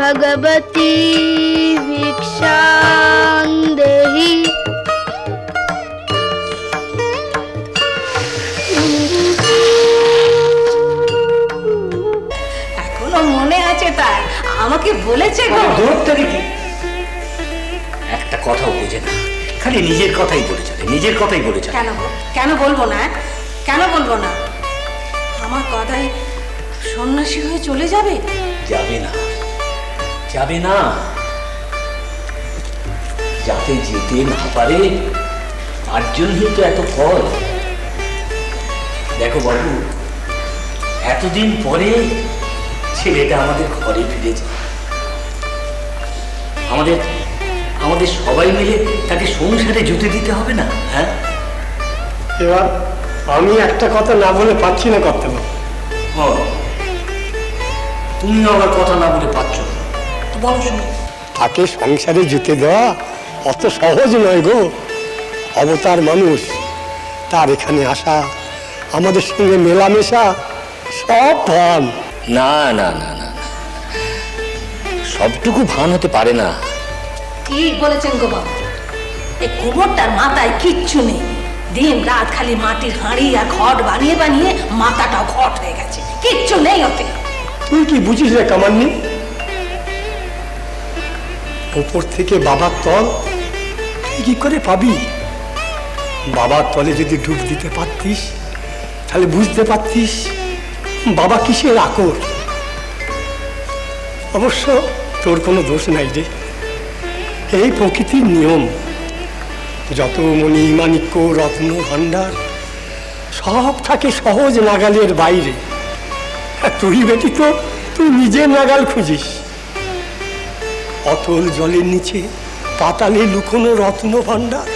भगवती भिक्षां देहि। এখনো মনে আছে তার? আমাকে বলেছে গো। একটা কথাও বোঝে না, খালি নিজের কথাই বলে চলে, নিজের কথাই বলে চলে। কেন গো? কেন বলবো না? কেন বলবো না? আমার গদাই সন্ন্যাসী হয়ে চলে যাবে? যাবে না, যাবে না। যাতে যেতে না পারে তার জন্যই তো এত ফল। দেখো বাবু, এতদিন পরে ছেলেটা আমাদের ঘরে ফিরেছে। আমাদের আমাদের সবাই মিলে তাকে সংসারে জুতে দিতে হবে না? হ্যাঁ, এবার আমি একটা কথা না বলে পাচ্ছি না করতে পারবো। তুমি আবার কথা না বলে পাচ্ছ না, তো বলো শুনি। তাকে সংসারে জুতে দেওয়া অত সহজ নয় গো। অবতার মানুষ, তার এখানে আসা, আমাদের সঙ্গে মেলামেশা সব ভান। না না না না না, সবটুকু ভান হতে পারে না। ঠিক বলেছেন গো বাবা। এই কুমোরটার মাথায় কিচ্ছু নেই। দিন রাত খালি মাটির হাঁড়ি আর ঘট বানিয়ে বানিয়ে মাথাটাও ঘট হয়ে গেছে, কিচ্ছু নেই ওতে। তুই কি বুঝিস রে কামান্নি? ওপর থেকে বাবার তল তুই কি করে পাবি? বাবার তলে যদি ডুব দিতে পারতিস তাহলে বুঝতে পারতিস বাবা কিসের আকর। অবশ্য তোর কোনো দোষ নাই রে, এই প্রকৃতির নিয়ম। যত মণি মাণিক্য রত্ন ভাণ্ডার সব থাকে সহজ নাগালের বাইরে। তুই বেটি তো তুই নিজের নাগাল খুঁজিস। অতল জলের নিচে পাতালে লুকোনো রত্ন ভাণ্ডার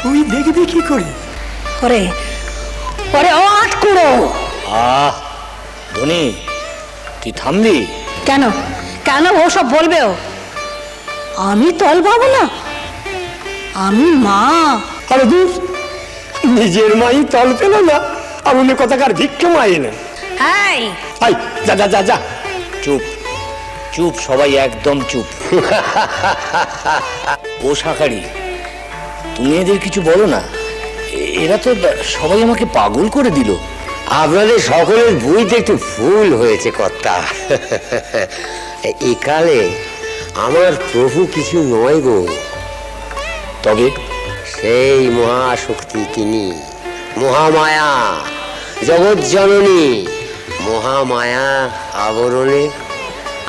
তুই দেখবি কি করে? ওরে ওরে ও আটকুড়ো! ধনী, তুই থামবি? কেন কেন ও সব বলবে? ও আমি তল পাবো না? আমি মা। আরে দূর, নিজের মাই তল পেল না আর অন্য কথাকার ভিক্ষে মা এলেন। হাই আই যা যা যা যা। চুপ চুপ, সবাই একদম চুপ। ও শাকারি, তুমি এদের কিছু বলো না। এরা তো সবাই আমাকে পাগল করে দিল। আপনাদের সকলের বুঝতে একটু ভুল হয়েছে কর্তা। একালে আমার প্রভু কিছু নয় গো, তবে সেই মহাশক্তি তিনি, মহামায়া, জগৎ জননী। মহামায়া আবরণে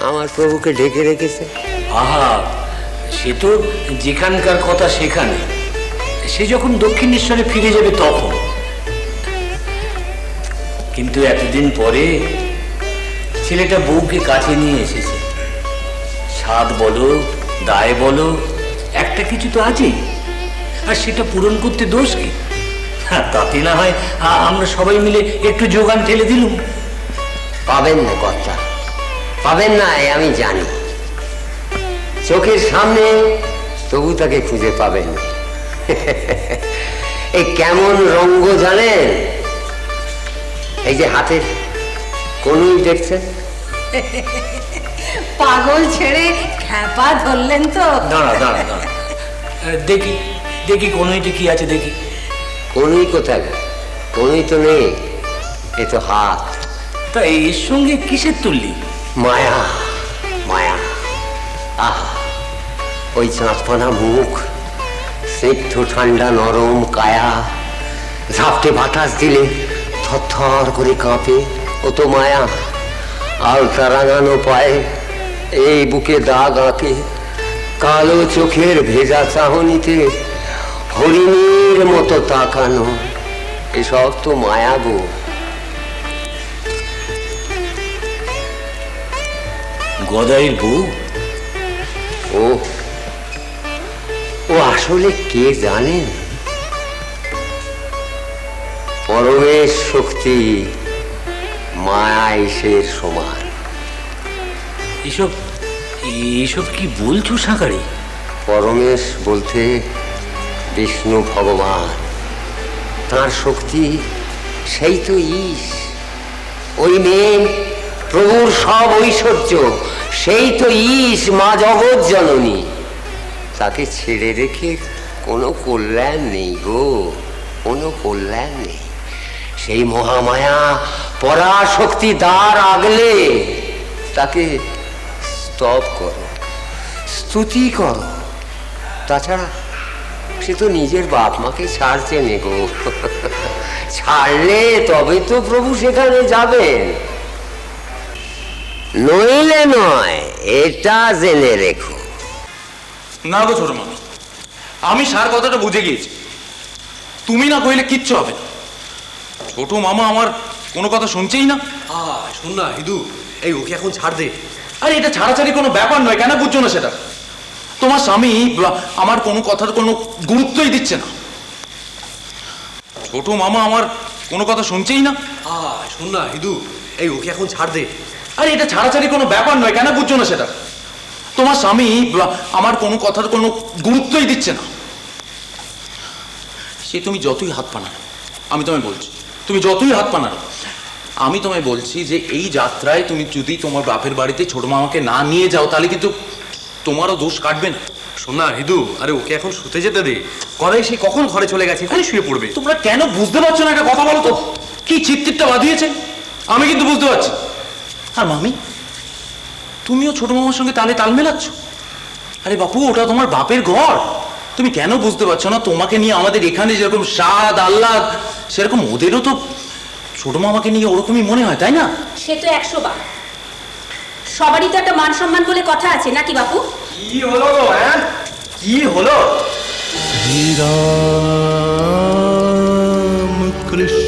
আমার প্রভুকে ঢেকে রেখেছে। আহা, সে তো যেখানকার কথা সেখানে। সে যখন দক্ষিণেশ্বরে ফিরে যাবে তখন। কিন্তু এতদিন পরে ছেলেটা বউকে কাছে নিয়ে এসেছে। সাধ বলো, দায় বলো, একটা কিছু তো আছেই। আর সেটা পূরণ করতে দোষ কি? তাতে না হয় আমরা সবাই মিলে একটু যোগান ঠেলে দিলুম। পাবেন না কর্তা, পাবেন না আমি জানি। চোখের সামনে তবু তাকে খুঁজে পাবেন। এই কেমন রঙ্গ জানেন? এই যে হাতের কোনই দেখছেন? পাগল ছেড়ে খ্যাপা ধরলেন তো। দাঁড়া দাঁড়া দাঁড়া, দেখি দেখি কোনইটি কি আছে দেখি। কোনই কোথায়? কোনই তো নেই, এ তো হাত। তা এর সঙ্গে কিসের তুললি? মায়া, মায়া। আহা, ওই চাঁদপানা মুখ, স্নিগ্ধ ঠান্ডা নরম কায়া, ঝাপটে বাতাস দিলে থরথর করে কাঁপে, ও তো মায়া। আলতা রাঙানো পায়ে এই বুকে দাগ আঁকে, কালো চোখের ভেজা চাহনিতে হরিণীর মতো তাকানো, এসব তো মায়া গো। গদাইয়ের বউ? ও ও আসলে কে জানেন? পরমেশ শক্তি, মায়া এসের সমান। এসব এসব কি বলছো শাঁকারি? পরমেশ বলতে বিষ্ণু ভগবান, তার শক্তি সেই তো ঈশ। ওই মেয়ে প্রভুর সব ঐশ্বর্য, সেই তো ঈশ, মা জগৎ জননী। তাকে ছেড়ে রেখে কোনো কল্যাণ নেই গো, কোনো কল্যাণ নেই। সেই মহামায়া পরাশক্তি দ্বার আগলে তাকে স্তব করো, স্তুতি করো। তাছাড়া সে তো নিজের বাপ মাকে ছাড়ছে নে গো। ছাড়লে তবে তো প্রভু সেখানে যাবেন, নইলে নয়, এটা জেনে রেখো। না গো ছোট মামি, আমি সার কথাটা বুঝে গিয়েছি। তুমি না কইলে কিচ্ছু হবে না। ছোট মামা আমার কোনো কথা শুনছেই না। শোন না হিদু, এই ওকে এখন ছাড় দে। আরে এটা ছাড়াছাড়ি কোনো ব্যাপার নয়, কেন বুঝছো না সেটা? তোমার স্বামী আমার কোনো কথার কোনো গুরুত্বই দিচ্ছে না। ছোট মামা আমার কোনো কথা শুনছেই না। শোন না হিদু, এই ওকে এখন ছাড় দে। আরে এটা ছাড়াছাড়ি কোনো ব্যাপার নয়, কেন বুঝছো না সেটা? তোমার স্বামী আমার কোনো কথার কোনো গুরুত্বই দিচ্ছে না। সে তুমি যতই হাত পানানো, আমি তোমায় বলছি, তুমি যতই হাত পানানো, আমি তোমায় বলছি যে এই যাত্রায় তুমি যদি তোমার বাপের বাড়িতে ছোট মামাকে না নিয়ে যাও, তাহলে কিন্তু তোমারও দোষ কাটবে না। শোন না হিদু, আরে ওকে এখন শুতে যেতে দে। করে সে কখন ঘরে চলে গেছে, এখানে শুয়ে পড়বে। তোমরা কেন বুঝতে পারছো না? একটা কথা বলো তো, কি চিৎচিরটা বাঁধিয়েছে আমি কিন্তু বুঝতে পারছি। আর মামি, তুমিও ছোট মামার সঙ্গে তালে তাল মেলাচ্ছ। আরে বাপু, ওটা তোমার বাপের ঘর। তুমি কেন বুঝতে পারছো না? তোমাকে নিয়ে আমাদের এখানে যেরকম স্বাদ আহ্লাদ, সেরকম ওদেরও তো ছোট মামাকে নিয়ে ওরকমই মনে হয়, তাই না? সে তো 100 বার। সবারই তো একটা মান সম্মান বলে কথা আছে নাকি বাপু? কি হলো গো? হ্যাঁ, কি হলো? श्री राम कृष्ण